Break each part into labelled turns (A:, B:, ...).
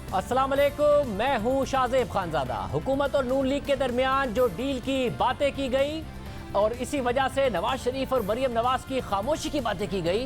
A: अस्सलाम वालेकुम, मैं हूं शाहजेब खानजादा। हुकूमत और नून लीग के दरमियान जो डील की बातें की गई और इसी वजह से नवाज शरीफ और मरियम नवाज की खामोशी की बातें की गई,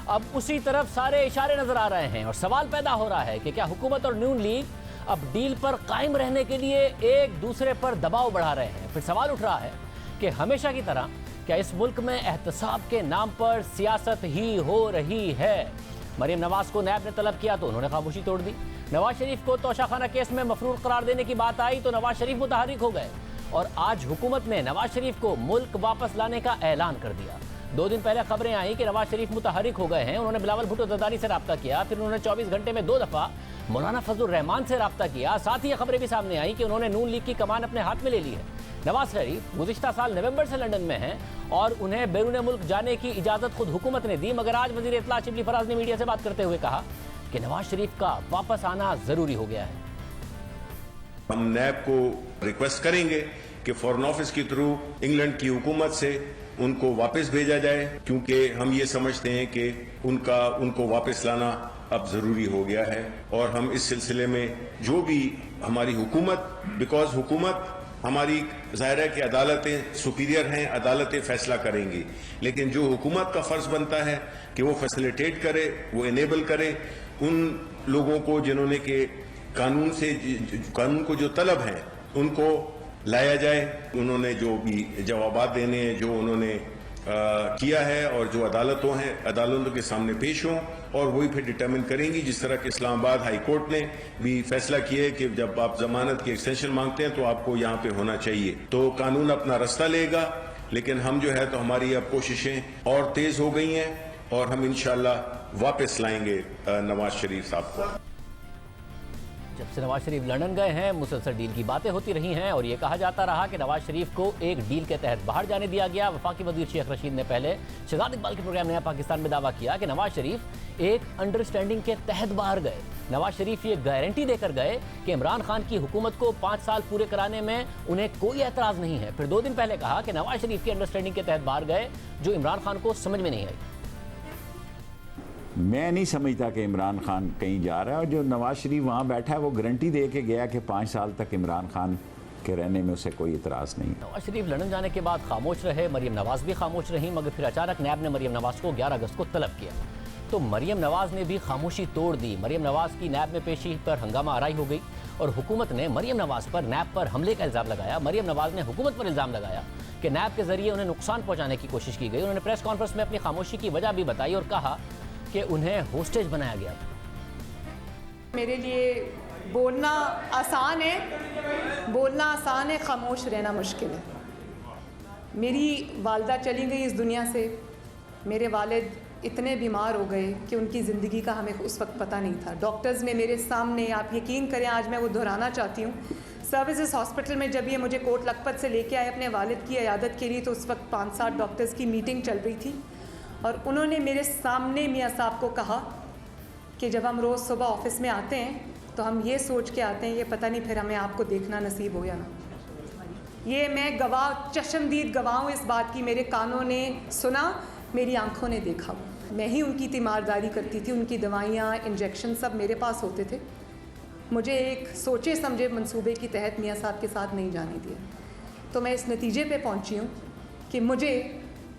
A: अब उसी तरफ सारे इशारे नजर आ रहे हैं और सवाल पैदा हो रहा है कि क्या हुकूमत और नून लीग अब डील पर कायम रहने के लिए एक दूसरे पर दबाव बढ़ा रहे हैं। फिर सवाल उठ रहा है कि हमेशा की तरह क्या इस मुल्क में एहतसाब के नाम पर सियासत ही हो रही है। मरियम नवाज को नैब ने तलब किया तो उन्होंने खामोशी तोड़ दी। नवाज शरीफ को तोशाखाना केस में मफरूर करार देने की बात आई तो नवाज शरीफ मुतहर्रिक हो गए और आज हुकूमत ने नवाज शरीफ को मुल्क वापस लाने का ऐलान कर दिया। 2 दिन पहले खबरें आई कि नवाज शरीफ मुतहर्रिक हो गए हैं। उन्होंने बिलावल भुट्टो जरदारी से रब्ता किया, फिर उन्होंने 24 घंटे में 2 दफा मौलाना फजलुर रहमान से रब्ता किया। साथ ही ये खबरें भी सामने आई कि उन्होंने नून लीग की कमान अपने हाथ में ले ली है। नवाज शरीफ गुज़िश्ता साल नवंबर से लंदन में हैं और उन्हें बैरून मुल्क जाने की इजाज़त खुद हुकूमत ने दी, मगर आज वज़ीर इत्तला शिबली फराज ने मीडिया से बात करते हुए कहा कि नवाज शरीफ का वापस आना ज़रूरी हो गया है।
B: हम नैब को रिक्वेस्ट करेंगे कि फॉरेन ऑफिस के थ्रू इंग्लैंड की हुकूमत से उनको वापस भेजा जाए, क्योंकि हम ये समझते हैं कि उनको वापस लाना अब जरूरी हो गया है। और हम इस सिलसिले में जो भी हमारी हुकूमत, बिकॉज हुकूमत हमारी जाहिर है कि अदालतें सुपीरियर हैं, अदालतें फैसला करेंगी, लेकिन जो हुकूमत का फर्ज बनता है कि वो फैसिलिटेट करे, वो इनेबल करे उन लोगों को जिन्होंने के कानून को जो तलब है उनको लाया जाए। उन्होंने जो भी जवाबात देने हैं, जो उन्होंने किया है और जो अदालतों के सामने पेश हों और वही फिर डिटरमिन करेंगी। जिस तरह कि इस्लामाबाद हाई कोर्ट ने भी फैसला किया है कि जब आप जमानत की एक्सटेंशन मांगते हैं तो आपको यहाँ पे होना चाहिए। तो कानून अपना रास्ता लेगा, लेकिन हम जो है तो हमारी अब कोशिशें और तेज हो गई हैं और हम इंशाल्लाह वापस लाएंगे नवाज शरीफ साहब को।
A: जब से नवाज शरीफ लंदन गए हैं मुसलसल डील की बातें होती रही हैं और ये कहा जाता रहा कि नवाज शरीफ को एक डील के तहत बाहर जाने दिया गया। वफाकी वजीर शेख रशीद ने पहले शहजाद इकबाल के प्रोग्राम नया पाकिस्तान में दावा किया कि नवाज शरीफ एक अंडरस्टैंडिंग के तहत बाहर गए। नवाज शरीफ ये गारंटी देकर गए कि इमरान खान की हुकूमत को 5 साल पूरे कराने में उन्हें कोई एतराज़ नहीं है। फिर 2 दिन पहले कहा कि नवाज शरीफ की अंडरस्टैंडिंग के तहत बाहर गए जो इमरान खान को समझ में नहीं आई।
C: मैं नहीं समझता कि इमरान खान कहीं जा रहा है और जो नवाज शरीफ वहाँ बैठा है वो गारंटी दे के गया कि 5 साल तक इमरान खान के रहने में उसे कोई इतराज़ नहीं।
A: नवाज शरीफ लंदन जाने के बाद खामोश रहे, मरियम नवाज भी खामोश रही, मगर फिर अचानक नैब ने मरियम नवाज को 11 अगस्त को तलब किया तो मरियम नवाज ने भी खामोशी तोड़ दी। मरियम नवाज की नैब में पेशी पर हंगामा आराई हो गई और हुकूमत ने मरियम नवाज पर नैब पर हमले का इल्ज़ाम लगाया। मरियम नवाज ने हुकूमत पर इल्ज़ाम लगाया कि नैब के जरिए उन्हें नुकसान पहुँचाने की कोशिश की गई। उन्होंने प्रेस कॉन्फ्रेंस में अपनी खामोशी की वजह भी बताई और कहा कि उन्हें होस्टेज बनाया गया था।
D: मेरे लिए बोलना आसान है, खामोश रहना मुश्किल है। मेरी वालदा चली गई इस दुनिया से। मेरे वालिद इतने बीमार हो गए कि उनकी ज़िंदगी का हमें उस वक्त पता नहीं था। डॉक्टर्स ने मेरे सामने, आप यकीन करें आज मैं वो दोहराना चाहती हूँ, सर्विसेज हॉस्पिटल में जब ये मुझे कोट लखपत से लेके आए अपने वालिद की इयादत के लिए तो उस वक्त 5-7 डॉक्टर्स की मीटिंग चल रही थी और उन्होंने मेरे सामने मियाँ साहब को कहा कि जब हम रोज़ सुबह ऑफिस में आते हैं तो हम ये सोच के आते हैं ये पता नहीं फिर हमें आपको देखना नसीब हो या ना। ये मैं चश्मदीद गवाह हूँ इस बात की। मेरे कानों ने सुना, मेरी आंखों ने देखा। मैं ही उनकी तीमारदारी करती थी, उनकी दवाइयाँ, इंजेक्शन सब मेरे पास होते थे। मुझे एक सोचे समझे मंसूबे के तहत मियाँ साहब के साथ नहीं जाने दिया। तो मैं इस नतीजे पे पहुँची हूँ कि मुझे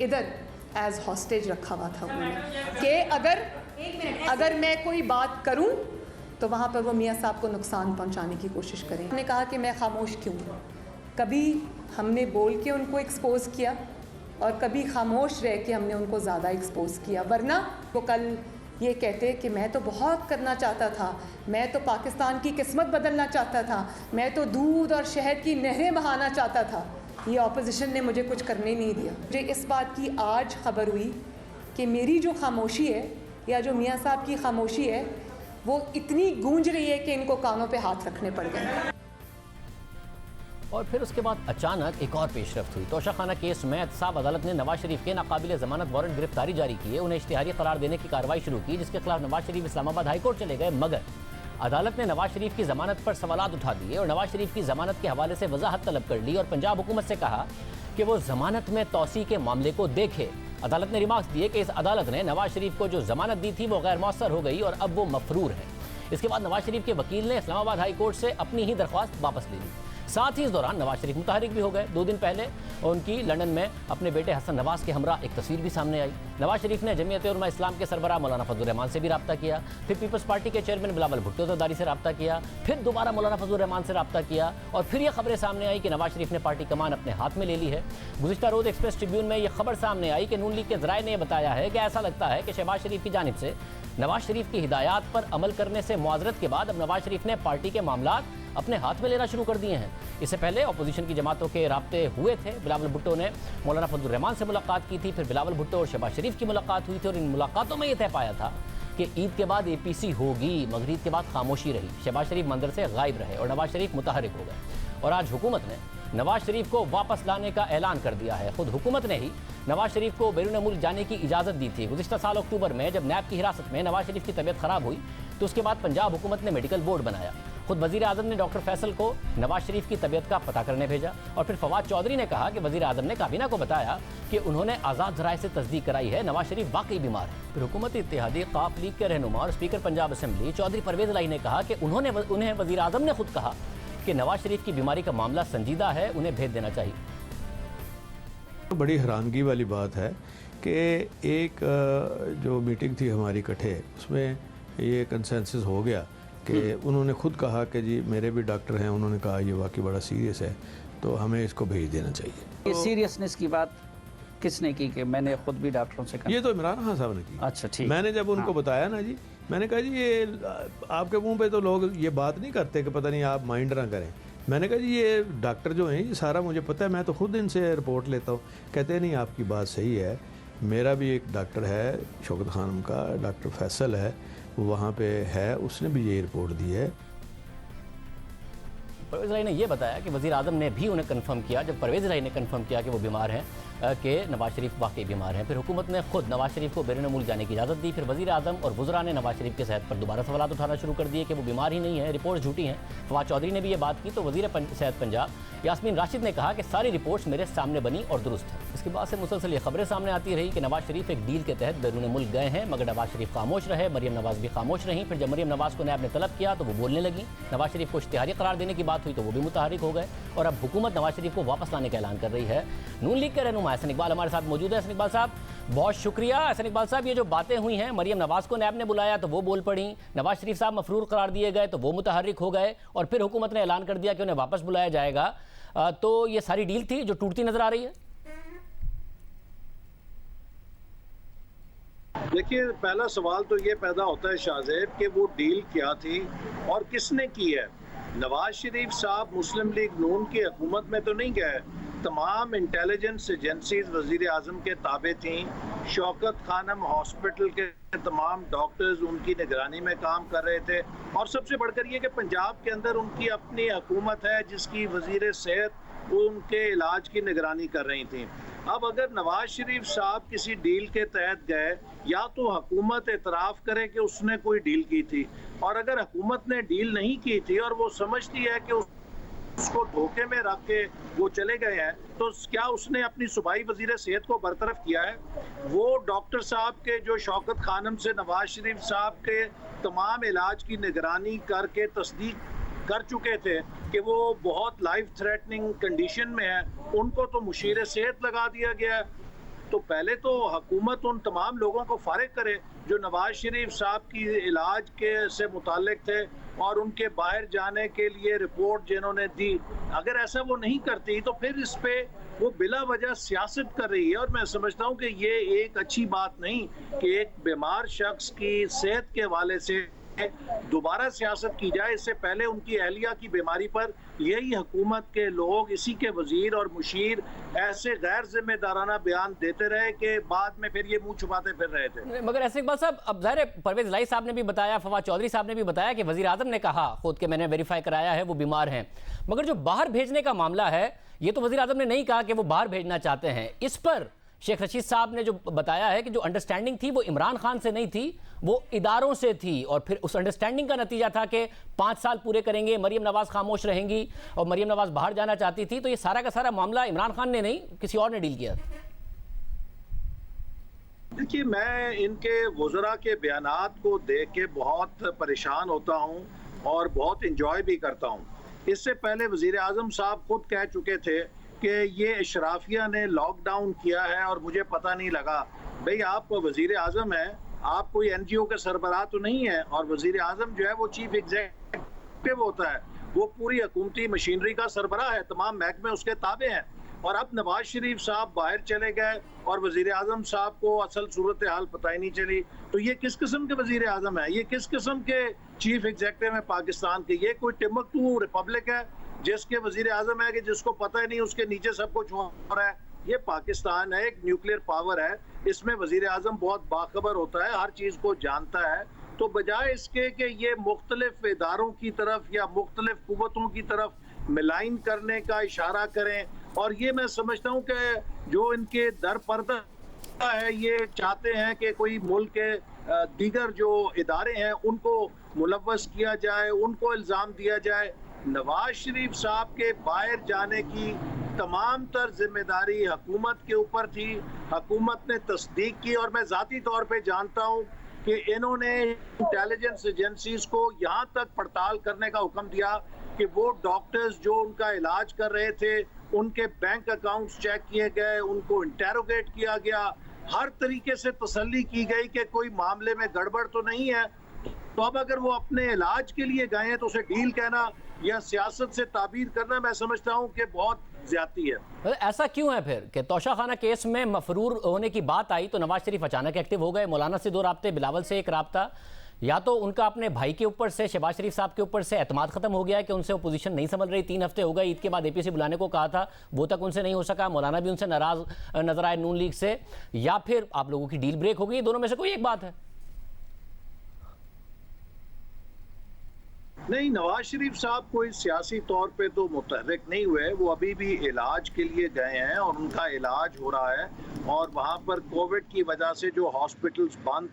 D: इधर एज हॉस्टेज रखा हुआ था उन्होंने कि अगर मैं कोई बात करूं तो वहाँ पर वो मियाँ साहब को नुकसान पहुँचाने की कोशिश करें। उन्होंने कहा कि मैं खामोश क्यों। कभी हमने बोल के उनको एक्सपोज़ किया और कभी खामोश रह के हमने उनको ज़्यादा एक्सपोज़ किया, वरना वो कल ये कहते कि मैं तो बहुत करना चाहता था, मैं तो पाकिस्तान की किस्मत बदलना चाहता था, मैं तो दूध और शहद की नहरें बहाना चाहता था। ये ऑपोजिशन ने मुझे कुछ करने ही नहीं दिया। मुझे इस बात की आज खबर हुई कि मेरी जो खामोशी है या जो मियाँ साहब की खामोशी है वो इतनी गूंज रही है कि इनको कानों पे हाथ रखने पड़ गए।
A: और फिर उसके बाद अचानक एक और पेशरफ्त हुई। तोशाखाना केस में एहतसाब अदालत ने नवाज शरीफ के नाकाबिल ज़मानत वारंट गिरफ्तारी जारी किए, उन्हें इश्तिहारी करार देने की कार्रवाई शुरू की, जिसके खिलाफ नवाज शरीफ इस्लामाबाद हाई कोर्ट चले गए, मगर अदालत ने नवाज शरीफ की जमानत पर सवालात उठा दिए और नवाज शरीफ की जमानत के हवाले से वजाहत तलब कर ली और पंजाब हुकूमत से कहा कि वो जमानत में तौसी के मामले को देखे। अदालत ने रिमार्क्स दिए कि इस अदालत ने नवाज शरीफ को जो जमानत दी थी वो गैर मौसर हो गई और अब वो मफरूर है। इसके बाद नवाज शरीफ के वकील ने इस्लामाबाद हाई कोर्ट से अपनी ही दरख्वास्त वापस ले ली। साथ ही इस दौरान नवाज शरीफ मुतहरिक भी हो गए। 2 दिन पहले उनकी लंदन में अपने बेटे हसन नवाज के हमरा एक तस्वीर भी सामने आई। नवाज शरीफ ने जमीयत उलमा इस्लाम के सरबराह मौलाना फजल रहमान से भी रब्ता किया, फिर पीपल्स पार्टी के चेयरमैन बिलावल भुट्टो ज़रदारी से रब्ता किया, फिर दोबारा मौलाना फजल रहमान से रब्ता किया और फिर यह खबरें सामने आई कि नवाज शरीफ ने पार्टी कमान अपने हाथ में ले ली है। गुज़िश्ता रोज़ एक्सप्रेस ट्रिब्यून में यह खबर सामने आई कि नून लीग के ज़राए ने बताया है कि ऐसा लगता है कि शहबाज शरीफ की जानिब से नवाज शरीफ की हिदायत पर अमल करने से मुआज़रत के बाद अब नवाज शरीफ ने पार्टी के मामलात अपने हाथ में लेना शुरू कर दिए हैं। इससे पहले अपोजिशन की जमातों के राब्ते हुए थे। बिलावल भुट्टो ने मौलाना फजल रहमान से मुलाकात की थी, फिर बिलावल भुट्टो और शहबाज शरीफ की मुलाकात हुई थी और इन मुलाकातों में यह तय पाया था कि ईद के बाद APC होगी, मगर ईद के बाद खामोशी रही। शहबाज शरीफ मंदिर से गायब रहे और नवाज शरीफ मुतहरिक हो गए और आज हुकूमत ने नवाज शरीफ को वापस लाने का ऐलान कर दिया है। खुद हुकूमत ने ही नवाज शरीफ को बैरून मुल्क जाने की इजाज़त दी थी। गुज़िश्ता साल अक्टूबर में जब नैब की हिरासत में नवाज शरीफ की तबीयत खराब हुई तो उसके बाद पंजाब हुकूमत ने मेडिकल बोर्ड बनाया। खुद वज़ीर आज़म ने डॉक्टर फैसल को नवाज शरीफ की तबीयत का पता करने भेजा और फिर फवाद चौधरी ने कहा कि वज़ीर आज़म ने काबीना को बताया कि उन्होंने आज़ाद ज़राए से तस्दीक कराई है नवाज शरीफ वाकई बीमार है। फिर हुकूमती इत्तेहादी काफ लीग के रहनुमा और स्पीकर पंजाब असम्बली चौधरी परवेज़ इलाही ने कहा कि उन्हें वज़ीर आज़म ने खुद कहा कि नवाज शरीफ की बीमारी का मामला संजीदा है, उन्हें भेज देना चाहिए।
E: तो बड़ी हैरानगी वाली बात है कि एक जो मीटिंग थी हमारी इकट्ठे, उसमें ये कंसेंसस हो गया कि उन्होंने खुद कहा कि जी मेरे भी डॉक्टर हैं, उन्होंने कहा ये वाकई बड़ा सीरियस है तो हमें इसको भेज देना चाहिए।
F: ये सीरियसनेस की बात किसने की? कि मैंने खुद भी डॉक्टरों से कहा।
E: ये तो इमरान खान साहब ने की।
F: अच्छा ठीक।
E: मैंने जब उनको बताया ना जी, मैंने कहा जी ये आपके मुंह पे तो लोग ये बात नहीं करते कि पता नहीं आप माइंड ना करें। मैंने कहा जी ये डॉक्टर जो हैं ये सारा मुझे पता है, मैं तो खुद इनसे रिपोर्ट लेता हूँ। कहते नहीं आपकी बात सही है, मेरा भी एक डॉक्टर है शौकत खानम का, डॉक्टर फैसल है, वहाँ पे है, उसने भी ये रिपोर्ट दी है।
A: परवेज़ इलाही ने यह बताया कि वज़ीर आज़म ने भी उन्हें कंफर्म किया, जब परवेज़ इलाही ने कंफर्म किया कि वो बीमार हैं, कि नवाज शरीफ वाकई बीमार हैं। फिर हुकूमत ने खुद नवाज शरीफ को बैरून मुल्क जाने की इजाज़त दी। फिर वज़ीर आज़म और वुज़रा ने नवाज शरीफ के सेहत पर दोबारा सवाल उठाना शुरू कर दिए कि वो बीमार ही नहीं है, रिपोर्ट झूठी हैं। फवाद चौधरी ने भी ये बात की तो वज़ीर सेहत पंजाब यास्मीन राशिद ने कहा कि सारी रिपोर्ट्स मेरे सामने बनी और दुरुस्त हैं। इसके बाद से मुसलसल ये खबरें सामने आती रही कि नवाज शरीफ एक डील के तहत बैरून मुल्क गए हैं, मगर नवाज शरीफ खामोश रहे, मरियम नवाज भी खामोश रहीं। फिर जब मरियम नवाज को नैब ने तलब किया तो वो बोलने लगी। नवाज शरीफ को इश्तिहारी करार देने की बात हुई तो वो भी मुतहरिक हो गए और अब हुकूमत नवाज शरीफ को वापस लाने का ऐलान कर रही है। नून लीग के रहनुमा हसन इकबाल हमारे साथ मौजूद है। हसन इकबाल साहब बहुत शुक्रिया। हसन इकबाल साहब ये जो बातें हुई हैं, मरियम नवाज को नैब ने बुलाया तो वो बोल पड़ी, नवाज शरीफ साहब मफरूर करार दिए गए तो वो मुतहरिक हो गए और फिर हुकूमत ने ऐलान कर दिया कि उन्हें वापस बुलाया जाएगा, तो ये सारी डील थी जो टूटती नजर आ रही है।
G: देखिए, पहला सवाल तो ये पैदा होता है शाहजेब कि वो डील क्या थी और किसने की है। नवाज शरीफ साहब मुस्लिम लीग नून की हुकूमत में तो नहीं गए, तमाम इंटेलिजेंस एजेंसीज वजीर आजम के ताबे थीं। शौकत खानम हॉस्पिटल के तमाम डॉक्टर्स उनकी निगरानी में काम कर रहे थे और सबसे बढ़कर ये कि पंजाब के अंदर उनकी अपनी हुकूमत है जिसकी वजीर सेहत उनके इलाज की निगरानी कर रही थी। अब अगर नवाज शरीफ साहब किसी डील के तहत गए, या तो हुकूमत एतराफ़ करे कि उसने कोई डील की थी, और अगर हुकूमत ने डील नहीं की थी और वो समझती है कि उसको धोखे में रख के वो चले गए हैं, तो क्या उसने अपनी सूबाई वजीर सेहत को बरतरफ किया है? वो डॉक्टर साहब के जो शौकत खानम से नवाज शरीफ साहब के तमाम इलाज की निगरानी करके तस्दीक कर चुके थे कि वो बहुत लाइफ थ्रेटनिंग कंडीशन में है, उनको तो मुशीर सेहत लगा दिया गया है। तो पहले तो हुकूमत उन तमाम लोगों को फारिग करे जो नवाज शरीफ साहब की इलाज के से मुताल्लिक थे और उनके बाहर जाने के लिए रिपोर्ट जिन्होंने दी। अगर ऐसा वो नहीं करती तो फिर इस पे वो बिला वजह सियासत कर रही है, और मैं समझता हूँ कि ये एक अच्छी बात नहीं कि एक बीमार शख्स की सेहत के हवाले से दोबारा सियासत की जाए। इससे पहले उनकी अहलिया की बीमारी पर यही हुकूमत के लोग, इसी के वजीर और मुशीर ऐसे गैर जिम्मेदाराना बयान देते रहे कि बाद में फिर ये मुंह छुपाते फिर रहे थे।
A: मगर ऐसे इकबाल साहब, अब ज़ाहिर है परवेज़ इलाही साहब ने भी बताया, फवाद चौधरी साहब ने भी बताया कि वजीर आज़म ने कहा खुद के मैंने वेरीफाई कराया है वो बीमार हैं, मगर जो बाहर भेजने का मामला है ये तो वजीर आज़म ने नहीं कहा कि वो बाहर भेजना चाहते हैं। इस पर शेख रशीद साहब ने जो बताया है कि जो अंडरस्टैंडिंग थी वो इमरान खान से नहीं थी, वो इदारों से थी, और फिर उस अंडरस्टैंडिंग का नतीजा था कि 5 साल पूरे करेंगे, मरियम नवाज खामोश रहेंगी और मरियम नवाज बाहर जाना चाहती थी। तो ये सारा का सारा मामला इमरान खान ने नहीं किसी और ने डील किया।
G: देखिए, मैं इनके वज़रा के बयानात को देख के बहुत परेशान होता हूँ और बहुत इंजॉय भी करता हूँ। इससे पहले वज़ीर आज़म साहब खुद कह चुके थे कि ये इशराफिया ने लॉकडाउन किया है और मुझे पता नहीं लगा। भाई, आप वज़ीर आज़म हैं, आप कोई NGO के सरबराह तो नहीं है, और वज़ीर आज़म जो है वो चीफ एग्जीक्यूटिव होता है, वो पूरी हुकूमती मशीनरी का सरबराह है, तमाम महकमे उसके ताबे हैं। और अब नवाज शरीफ साहब बाहर चले गए और वज़ीर आज़म साहब को असल सूरत हाल पता ही नहीं चली, तो ये किस किस्म के वज़ीर आज़म है? ये किस किस्म के चीफ एग्जीक्यूटिव है पाकिस्तान के? ये कोई टिम्बकटू रिपब्लिक है जिसके वज़ीर आज़म है कि जिसको पता ही नहीं उसके नीचे सब कुछ हो रहा है? ये पाकिस्तान है, एक न्यूक्लियर पावर है, इसमें वज़ीर आज़म बहुत बाखबर होता है, हर चीज़ को जानता है। तो बजाय इसके कि ये मुख्तलिफ इदारों की तरफ या मुख्तलिफ कुव्वतों की तरफ मिलाइन करने का इशारा करें, और ये मैं समझता हूँ कि जो इनके दर पर्दा है, ये चाहते हैं कि कोई मुल्क के दीगर जो इदारे हैं उनको मुलव्वस किया जाए, उनको इल्ज़ाम दिया जाए। नवाज शरीफ साहब के बाहर जाने की तमाम तर जिम्मेदारी हुकूमत के ऊपर थी, हुकूमत ने तस्दीक की, और मैं ज़ाती तौर पे जानता हूँ कि इन्होंने इंटेलिजेंस एजेंसीज को यहाँ तक पड़ताल करने का हुक्म दिया कि वो डॉक्टर्स जो उनका इलाज कर रहे थे उनके बैंक अकाउंट्स चेक किए गए, उनको इंटेरोगेट किया गया, हर तरीके से तसल्ली की गई कि कोई मामले में गड़बड़ तो नहीं है। तो अब अगर वो अपने इलाज के लिए गए हैं तो उसे डील कहना या सियासत से ताबीर करना, मैं समझता हूँ कि बहुत ज्यादती है।
A: ऐसा क्यों है फिर कि तोशाखाना केस में मफरूर होने की बात आई तो नवाज शरीफ अचानक एक्टिव हो गए? मौलाना से 2 राब्ते, बिलावल से 1 राब्ता, या तो उनका अपने भाई के ऊपर से, शहबाज शरीफ साहब के ऊपर से एतमाद खत्म हो गया है कि उनसे अपोजिशन नहीं संभल रही। 3 हफ्ते हो गए, ईद के बाद APC बुलाने को कहा था, वो तक उनसे नहीं हो सका, मौलाना भी उनसे नाराज नजर आए नून लीग से, या फिर आप लोगों की डील ब्रेक हो गई? दोनों में से कोई एक बात है।
G: नहीं, नवाज शरीफ साहब कोई सियासी तौर पे तो मुतहर्रिक नहीं हुए, वो अभी भी इलाज के लिए गए हैं और उनका इलाज हो रहा है, और वहाँ पर कोविड की वजह से जो हॉस्पिटल्स बंद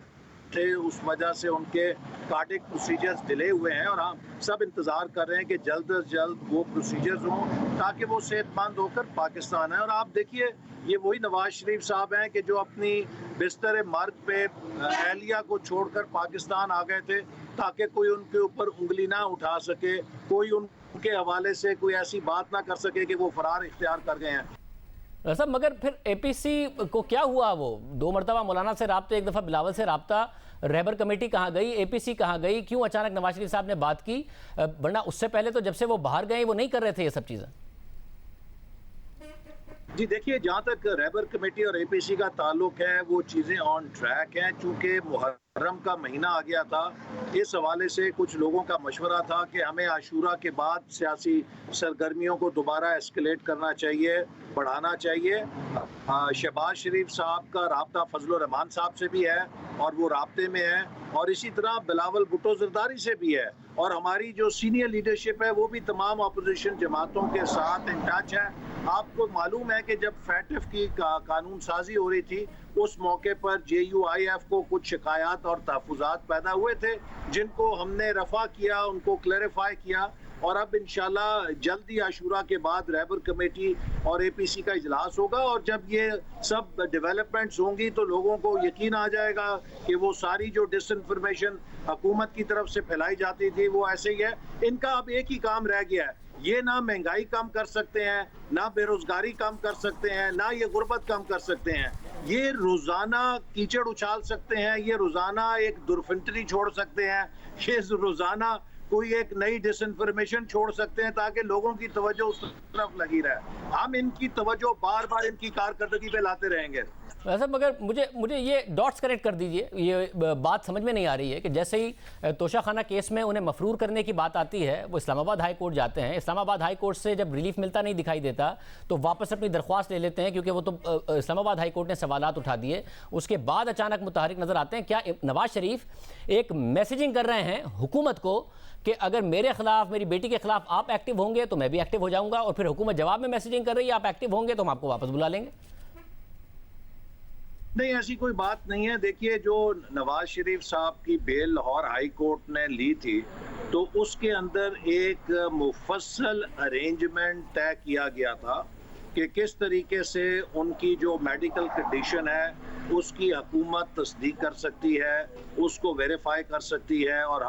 G: थे उस वजह से उनके कार्डिक प्रोसीजर्स डिले हुए हैं, और हम सब इंतज़ार कर रहे हैं कि जल्द अज जल्द वो प्रोसीजर्स हों ताकि वो सेहतमंद होकर पाकिस्तान है। और आप देखिए, ये वही नवाज शरीफ साहब हैं कि जो अपनी बिस्तर मर्ग पे अहलिया को छोड़कर पाकिस्तान आ गए थे ताकि कोई उनके ऊपर उंगली ना उठा सके, कोई उनके हवाले से कोई ऐसी बात ना कर सके कि वो फरार इख्तियार कर गए हैं।
A: सब मगर फिर APC को क्या हुआ? वो 2 मरतबा मौलाना से राब्ते, 1 दफ़ा बिलावल से राब्ता, रहबर कमेटी कहाँ गई, APC कहाँ गई? क्यों अचानक नवाज शरीफ साहब ने बात की? वरना उससे पहले तो जब से वो बाहर गए वो नहीं कर रहे थे ये सब चीज़ें।
G: जी देखिए, जहाँ तक रहबर कमेटी और APC का ताल्लुक है वो चीज़ें ऑन ट्रैक हैं। चूँकि मुहर्रम का महीना आ गया था, इस हवाले से कुछ लोगों का मशवरा था कि हमें आशूरा के बाद सियासी सरगर्मियों को दोबारा एस्केलेट करना चाहिए, बढ़ाना चाहिए। शहबाज शरीफ साहब का राब्ता फजल रहमान साहब से भी है और वो राब्ते में है, और इसी तरह बिलावल भुट्टो जरदारी से भी है, और हमारी जो सीनियर लीडरशिप है वो भी तमाम अपोजिशन जमातों के साथ इन टच है। आपको मालूम है कि जब फैटफ की कानून साजी हो रही थी उस मौके पर JUIF को कुछ शिकायत और तहफ़्फ़ुज़ात पैदा हुए थे जिनको हमने रफ़ा किया, उनको क्लैरिफाई किया, और अब इंशाल्लाह जल्दी आशूरा के बाद रहबर कमेटी और APC का इजलास होगा, और जब ये सब डेवलपमेंट्स होंगी तो लोगों को यकीन आ जाएगा कि वो सारी जो डिसइंफॉर्मेशन हुकूमत की तरफ से फैलाई जाती थी वो ऐसे ही है। इनका अब एक ही काम रह गया है, ये ना महंगाई कम कर सकते हैं, ना बेरोजगारी कम कर सकते हैं, ना ये गुर्बत कम कर सकते हैं। ये रोजाना कीचड़ उछाल सकते हैं, ये रोजाना एक दुर्फिंटरी छोड़ सकते हैं, ये रोजाना कोई एक नई डिसइंफॉर्मेशन छोड़ सकते हैं ताकि लोगों की तवज्जो उस तरफ लगी रहे। हम इनकी तवज्जो बार बार इनकी कारकर्दगी पे लाते रहेंगे।
A: वैसे मगर मुझे ये डॉट्स कनेक्ट कर दीजिए, ये बात समझ में नहीं आ रही है कि जैसे ही तोशाखाना केस में उन्हें मफरूर करने की बात आती है वो इस्लामाबाद हाई कोर्ट जाते हैं, इस्लामाबाद हाई कोर्ट से जब रिलीफ मिलता नहीं दिखाई देता तो वापस अपनी दरख्वास्त ले लेते हैं क्योंकि वो तो इस्लामाबाद हाई कोर्ट ने सवालात उठा दिए। उसके बाद अचानक मुतहरिक नज़र आते हैं। क्या नवाज शरीफ एक मैसेजिंग कर रहे हैं हुकूमत को कि अगर मेरे खिलाफ, मेरी बेटी के खिलाफ आप एक्टिव होंगे तो मैं भी एक्टिव हो जाऊंगा, और फिर हुकूमत जवाब में मैसेजिंग कर रही है आप एक्टिव होंगे तो हम आपको वापस बुला लेंगे?
G: नहीं, ऐसी कोई बात नहीं है। देखिए, जो नवाज शरीफ साहब की बेल लाहौर हाई कोर्ट ने ली थी तो उसके अंदर एक मुफस्सल अरेंजमेंट तय किया गया था कि किस तरीके से उनकी जो मेडिकल कंडीशन है उसकी हुकूमत तस्दीक कर सकती है, उसको वेरीफाई कर सकती है, और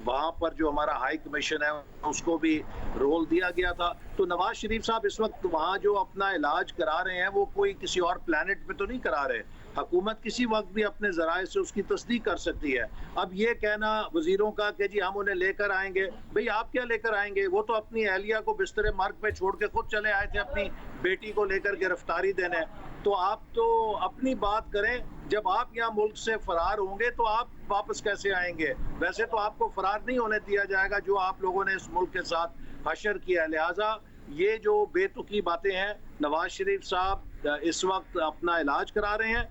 G: वहाँ पर जो हमारा हाई कमीशन है उसको भी रोल दिया गया था। तो नवाज शरीफ साहब इस वक्त वहाँ जो अपना इलाज करा रहे हैं वो कोई किसी और प्लैनेट पे तो नहीं करा रहे। हुकूमत किसी वक्त भी अपने ज़राए से उसकी तस्दीक कर सकती है। अब ये कहना वजीरों का कि जी हम उन्हें लेकर आएंगे, भाई आप क्या लेकर आएंगे? वो तो अपनी अहलिया को बिस्तरे मर्ग पे छोड़ के खुद चले आए थे अपनी बेटी को लेकर गिरफ्तारी देने। तो आप तो अपनी बात करें, जब आप यहाँ मुल्क से फरार होंगे तो आप वापस कैसे आएंगे? वैसे तो आपको फरार नहीं होने दिया जाएगा जो आप लोगों ने इस मुल्क के साथ हशर किया। लिहाजा ये जो बेतुकी बातें हैं, नवाज शरीफ साहब इस वक्त अपना इलाज करा रहे हैं,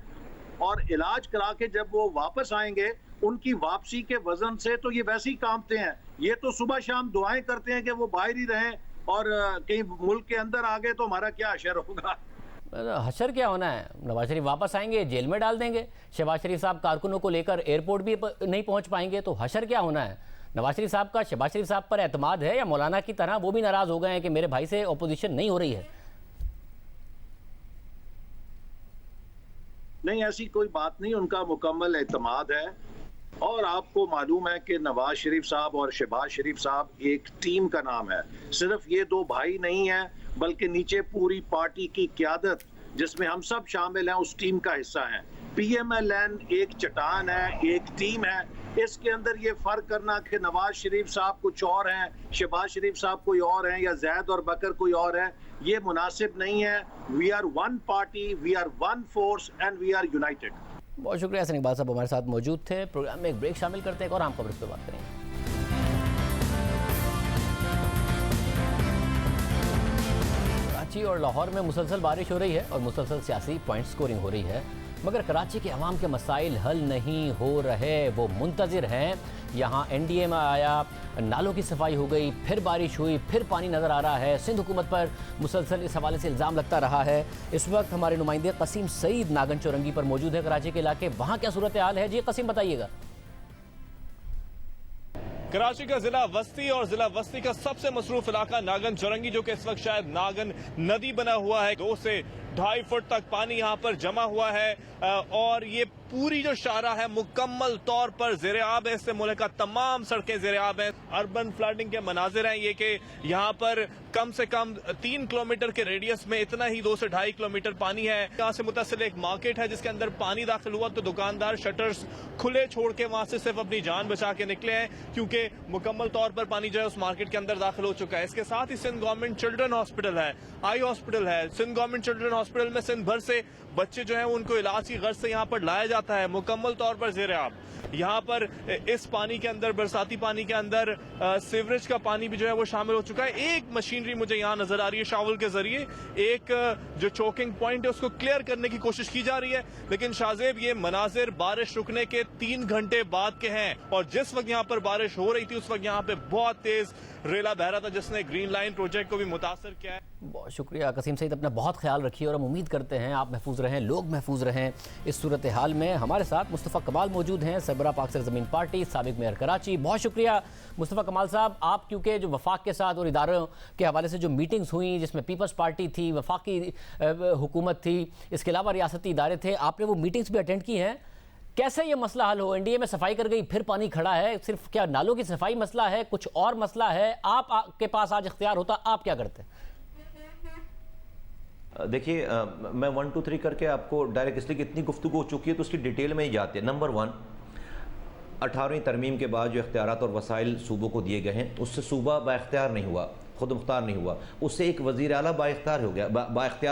G: और इलाज करा के जब वो वापस आएंगे उनकी वापसी के वजन से तो ये वैसे ही कांपते हैं। ये तो सुबह शाम दुआएं करते हैं कि वो बाहर ही रहें, और कहीं मुल्क के अंदर आ गए तो हमारा क्या हशर होगा।
A: हशर क्या होना है? नवाज शरीफ वापस आएंगे, जेल में डाल देंगे। शहबाज शरीफ साहब कारकुनों को लेकर एयरपोर्ट भी नहीं पहुंच पाएंगे, तो हशर क्या होना है? नवाज शरीफ साहब का शहबाज शरीफ साहब पर एतमाद है, या मौलाना की तरह वो भी नाराज हो गए हैं कि मेरे भाई से अपोजिशन नहीं हो रही है?
G: नहीं, ऐसी कोई बात नहीं, उनका मुकम्मल एतमाद है। और आपको मालूम है कि नवाज शरीफ साहब और शहबाज शरीफ साहब एक टीम का नाम है। सिर्फ ये दो भाई नहीं है, बल्कि नीचे पूरी पार्टी की क़यादत जिसमें हम सब शामिल हैं उस टीम का हिस्सा हैं। PMLN एक चट्टान है, एक टीम है। इसके अंदर ये फर्क करना कि नवाज शरीफ साहब कुछ और हैं, शहबाज शरीफ साहब कोई और हैं, या जैद और बकर कोई और है, ये मुनासिब नहीं है। We are one party, we are one force and we are united.
A: बहुत शुक्रिया हसन इकबाल साहब हमारे साथ मौजूद थे। प्रोग्राम में एक ब्रेक शामिल करते हैं, एक और आम खबर पर बात करेंगे। कराची और लाहौर में मुसलसल बारिश हो रही है और मुसलसल सियासी पॉइंट स्कोरिंग हो रही है, मगर कराची के अवाम के मसाइल हल नहीं हो रहे, वो मुंतज़िर हैं। यहाँ NDA में आया, नालों की सफाई हो गई, फिर बारिश हुई, फिर पानी नज़र आ रहा है। सिंध हुकूमत पर मुसलसल इस हवाले से इल्ज़ाम लगता रहा है। इस वक्त हमारे नुमाइंदे कसीम सईद नागन चौरंगी पर मौजूद है कराची के इलाके। वहाँ क्या सूरत हाल है जी? कसीम बताइएगा।
H: कराची का जिला वस्ती और जिला वस्ती का सबसे मसरूफ इलाका नागन चौरंगी, जो कि इस वक्त शायद नागन नदी बना हुआ है। 2 से 2.5 फुट तक पानी यहाँ पर जमा हुआ है, और ये पूरी जो शारा है मुकम्मल तौर पर ज़ेर-ए-आब है। इससे मुल्क का तमाम सड़कें ज़ेर-ए-आब हैं। अर्बन फ्लडिंग के मनाजिर हैं ये कि यहाँ पर कम से कम 3 किलोमीटर के रेडियस में इतना ही 2 से 2.5 किलोमीटर पानी है। यहाँ से मुतसिल एक मार्केट है जिसके अंदर पानी दाखिल हुआ तो दुकानदार शटर्स खुले छोड़ के वहां से सिर्फ अपनी जान बचा के निकले हैं, क्योंकि मुकम्मल तौर पर पानी जो है उस मार्केट के अंदर दाखिल हो चुका है। इसके साथ ही सिंध गवर्नमेंट चिल्ड्रन हॉस्पिटल है, आई हॉस्पिटल है। सिंध गवर्नमेंट चिल्ड्रन हॉस्पिटल में सिंध भर से बच्चे जो हैं उनको इलाज की गर्ज से यहाँ पर लाया जाता है, मुकम्मल तौर पर ज़ेर-ए-आब। यहाँ पर इस पानी के अंदर, बरसाती पानी के अंदर सीवरेज का पानी भी जो है वो शामिल हो चुका है। एक मशीनरी मुझे यहाँ नजर आ रही है, शावल के जरिए एक जो चोकिंग पॉइंट है उसको क्लियर करने की कोशिश की जा रही है, लेकिन शाहजेब ये मनाजिर बारिश रुकने के 3 घंटे बाद के हैं। और जिस वक्त यहाँ पर बारिश हो रही थी उस वक्त यहाँ पे बहुत तेज रेला बह रहा था, जिसने ग्रीन लाइन प्रोजेक्ट को भी मुतासर किया है।
A: बहुत शुक्रिया कसीम सईद, अपना बहुत ख्याल रखिए और हम उम्मीद करते हैं आप महफूज रहें, लोग महफूज रहें। इस सूरत हाल में हमारे साथ मुस्तफ़ा कमाल मौजूद हैं, सरबराह पाक सरज़मीन पार्टी, साबिक मेयर कराची। बहुत शुक्रिया मुस्तफ़ा कमाल साहब, आप क्योंकि जो वफाक के साथ और इदारों के हवाले से जो मीटिंग्स हुई जिसमें पीपल्स पार्टी थी, वफाकी हुकूमत थी, इसके अलावा रियासती इदारे थे, आपने वो मीटिंग्स भी अटेंड की हैं। कैसे ये मसला हल हो? NDA में सफाई कर गई, फिर पानी खड़ा है। सिर्फ क्या नालों की सफाई मसला है, कुछ और मसला है? आपके पास आज इख्तियार होता, आप क्या करते?
I: देखिए, मैं 1 2 3 करके आपको डायरेक्ट, इसलिए कि इतनी गुफ्तगू हो चुकी है तो उसकी डिटेल में ही जाते हैं। नंबर 1, 18वीं तरमीम के बाद जो इख्तियारात और वसाइल सूबों को दिए गए हैं उससे सूबा बाइख्तियार नहीं हुआ, खुद मुख्तार नहीं हुआ, उससे एक वज़ीर आला बाइख्तियार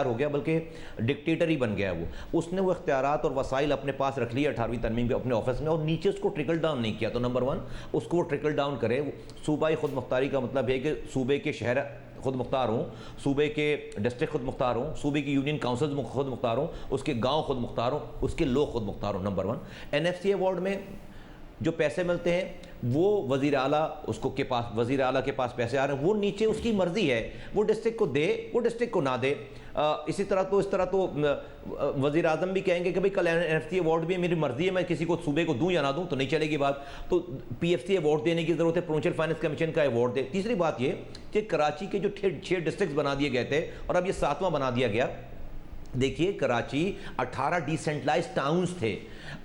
I: हो गया, बल्कि डिक्टेटर ही बन गया वो। उसने वो इख्तियारात और वसाइल अपने पास रख लिए 18वीं तरमीम के अपने ऑफिस में, और नीचे उसको ट्रिकल डाउन नहीं किया। तो नंबर 1, उसको वो ट्रिकल डाउन करे। सूबाई खुद मुख्तारी का मतलब है कि सूबे के शहर खुद मुख्तार हों, सूबे के डिस्ट्रिक्ट खुद मुख्तार हों, सूबे की यूनियन काउंसिल खुद मुख्तार हों, उसके गाँव खुद मुख्तार हों, उसके लोग खुद मुख्तार हों। नंबर 1, NFC अवार्ड में जो पैसे मिलते हैं वो वज़ीर आला वज़ीर आला के पास पैसे आ रहे हैं, वो नीचे उसकी मर्ज़ी है, वो डिस्ट्रिक्ट को दे, वो डिस्ट्रिक्ट को ना दे। इस तरह तो वज़ीर आज़म भी कहेंगे कि भाई कल NFC अवार्ड भी मेरी मर्ज़ी है, मैं किसी को सूबे को दूँ या ना दूँ, तो नहीं चलेगी बात। तो PFC अवार्ड देने की ज़रूरत है, प्रोविंशियल फाइनेंस कमीशन का अवार्ड दे। तीसरी बात ये कि कराची के जो 6 डिस्ट्रिक्ट बना दिए गए थे और अब ये 7वां बना दिया गया। देखिए कराची 18 डिसेंट्रलाइज्ड टाउन्स थे,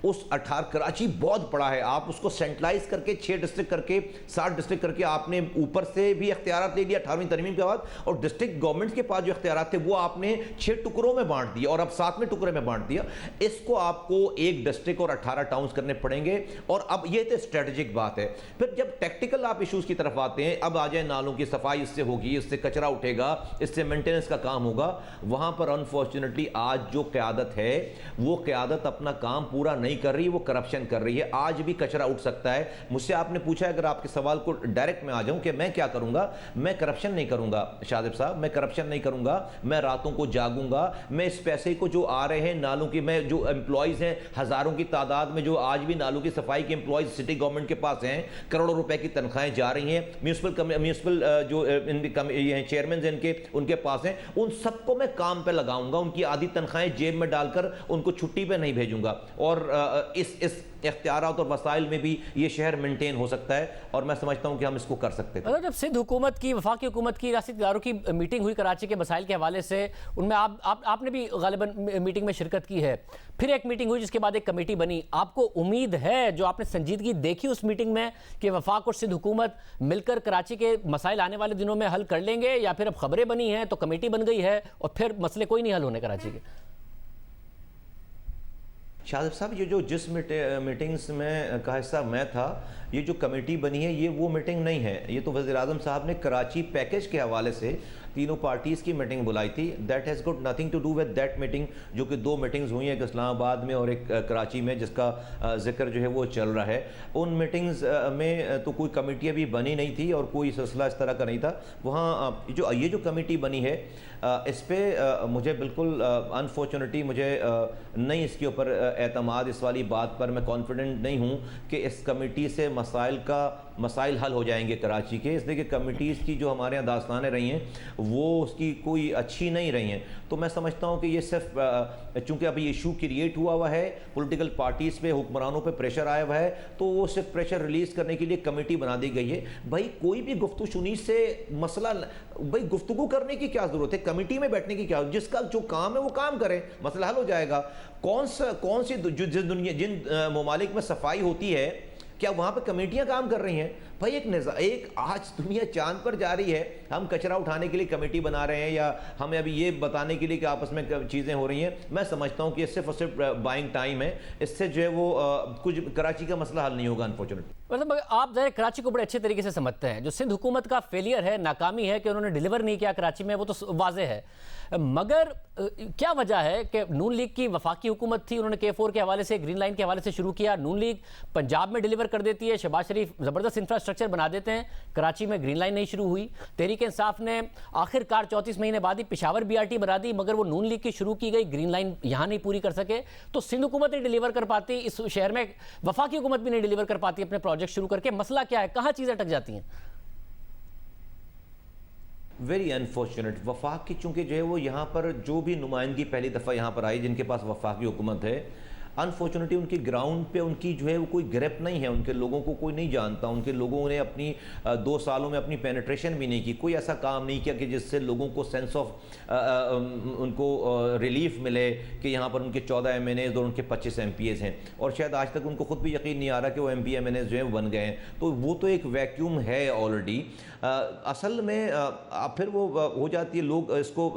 I: उस 18 कराची बहुत बड़ा है, आप उसको सेंट्रलाइज करके 6 डिस्ट्रिक्ट करके 7 डिस्ट्रिक्ट करके आपने ऊपर से भी इख्तियारात ले लिया 18वीं तरमीम के बाद, और डिस्ट्रिक्ट गवर्नमेंट के पास जो इख्तियारात थे वो आपने 6 टुकड़ों में बांट दिया और अब 7वें टुकड़े में बांट दिया। इसको आपको एक डिस्ट्रिक्ट और 18 टाउन्स करने पड़ेंगे। और अब ये तो स्ट्रेटेजिक बात है। फिर जब टेक्टिकल आप इशूज की तरफ आते हैं, अब आ जाए नालों की सफाई इससे होगी, इससे कचरा उठेगा, इससे मेंटेनेंस का काम होगा, वहां पर अनफॉर्चुनेटली आज जो क़यादत है वो क़यादत अपना काम पूरा नहीं कर रही, वो करप्शन कर रही है। आज भी कचरा उठ सकता है। मुझसे आपने पूछा, अगर आपके सवाल को डायरेक्ट में आ जाऊं कि मैं क्या करूंगा, मैं करप्शन नहीं करूंगा शादिब साहब, मैं करप्शन नहीं करूंगा, मैं रातों को जागूंगा, मैं इस पैसे को जो आ रहे हैं नालों की, मैं जो एम्प्लॉयज हैं हजारों की तादाद में जो आज भी नालों की सफाई के एम्प्लॉयज सिटी गवर्नमेंट के पास हैं, करोड़ों रुपए की तनख्वाहें जा रही हैं, म्यूनिसिपल जो चेयरमैन हैं इनके उनके पास हैं, उन सबको मैं काम पे लगाऊंगा, उनकी आधी तनख्वाहें जेब में डालकर उनको छुट्टी पे नहीं भेजूंगा। और इस इख्तियारात और वसाइल में भी ये शहर मेंटेन हो सकता है और मैं समझता हूं कि हम इसको कर सकते हैं।
A: जब सिंध हुकूमत की, वफाकी हुकूमत की रियासती इदारों की मीटिंग हुई कराची के मसाइल के हवाले से, उनमें आपने भी गालिबन मीटिंग में शिरकत की है। फिर एक मीटिंग हुई जिसके बाद एक कमेटी बनी। आपको उम्मीद है, जो आपने संजीदगी देखी उस मीटिंग में, कि वफाक और सिंध हुकूमत मिलकर कराची के मसाइल आने वाले दिनों में हल कर लेंगे, या फिर अब खबरें बनी हैं तो कमेटी बन गई है और फिर मसले कोई नहीं हल होने कराची के?
I: शादिब साहब, ये जो जिस मीटिंग्स में का हिस्सा मैं था, ये जो कमेटी बनी है ये वो मीटिंग नहीं है। ये तो वज़ीर-ए-आज़म साहब ने कराची पैकेज के हवाले से तीनों पार्टीज़ की मीटिंग बुलाई थी। That has got nothing to do with that meeting, जो कि 2 मीटिंग्स हुई हैं, एक इस्लामाबाद में और एक कराची में, जिसका जिक्र जो है वो चल रहा है। उन मीटिंग्स में तो कोई कमेटी अभी बनी नहीं थी और कोई सिलसिला इस तरह का नहीं था। वहाँ ये जो कमेटी बनी है, इस पर मुझे बिल्कुल अनफॉर्चुनेटली मुझे नहीं इसके ऊपर एतमाद, इस वाली बात पर मैं कॉन्फिडेंट नहीं हूँ कि इस कमेटी से मसाइल हल हो जाएंगे कराची के। इसलिए कि कमेटीज़ की जो हमारे यहाँ दास्तानें रही हैं वो उसकी कोई अच्छी नहीं रही हैं। तो मैं समझता हूँ कि ये सिर्फ चूँकि अभी इशू क्रिएट हुआ है, पॉलिटिकल पार्टीज़ पे, हुक्मरानों पे प्रेशर आया हुआ है, तो वो सिर्फ प्रेशर रिलीज़ करने के लिए कमेटी बना दी गई है। भाई कोई भी गुफ्तगू शुनी से मसला, भाई गुफ्तगू करने की क्या ज़रूरत है, कमेटी में बैठने की क्या, जिसका जो काम है वो काम करें, मसला हल हो जाएगा। कौन सी जिन ममालिक में सफाई होती है, क्या वहाँ पे कमेटियाँ काम कर रही हैं? भाई एक आज दुनिया चांद पर जा रही है, हम कचरा उठाने के लिए कमेटी बना रहे हैं या हमें अभी ये बताने के लिए कि आपस में चीज़ें हो रही हैं। मैं समझता हूँ कि ये सिर्फ और सिर्फ बाइंग टाइम है। इससे जो है वो कुछ कराची का मसला हल नहीं होगा अनफॉर्चुनेटली। मतलब
A: आप ज़रा कराची को बड़े अच्छे तरीके से समझते हैं। जो सिंध हुकूमत का फेलियर है, नाकामी है कि उन्होंने डिलीवर नहीं किया कराची में, वो तो वाज़ेह है। मगर क्या वजह है कि नून लीग की वफाकी हुकूमत थी, उन्होंने K4 के हवाले से, ग्रीन लाइन के हवाले से शुरू किया। नून लीग पंजाब में डिलीवर कर देती है, शहबाज शरीफ ज़बरदस्त इंफ्रास्ट्रक्चर बना देते हैं, कराची में ग्रीन लाइन नहीं शुरू हुई। तहरीक इंसाफ ने आखिरकार 34 महीने बाद ही पेशावर BRT बना दी, मगर वो नून लीग की शुरू की गई ग्रीन लाइन यहाँ नहीं पूरी कर सके। तो सिंध हुकूमत नहीं डिलीवर कर पाती, इस शहर में वफाकी हुकूमत भी नहीं डिलीवर कर पाती अपने प्रोजेक्ट शुरू करके। मसला क्या है, कहाँ चीज़ें अटक जाती हैं?
I: Very unfortunate. वफाक की चूँकि जो है वो यहाँ पर जो भी नुमाइंदगी पहली दफ़ा यहाँ पर आई, जिनके पास वफाकी हुकूमत है, अनफॉर्चुनेटली उनकी ग्राउंड पे उनकी जो है वो कोई ग्रिप नहीं है, उनके लोगों को कोई नहीं जानता, उनके लोगों ने अपनी 2 सालों में अपनी पेनिट्रेशन भी नहीं की, कोई ऐसा काम नहीं किया कि जिससे लोगों को सेंस ऑफ उनको रिलीफ मिले कि यहाँ पर उनके 14 MNAs और उनके 25 MPs हैं, और शायद आज तक उनको खुद भी यकीन नहीं आ रहा कि वो MP MNAs जो हैं बन गए हैं। तो वो तो एक वैक्यूम है ऑलरेडी। असल में फिर वो हो जाती है, लोग इसको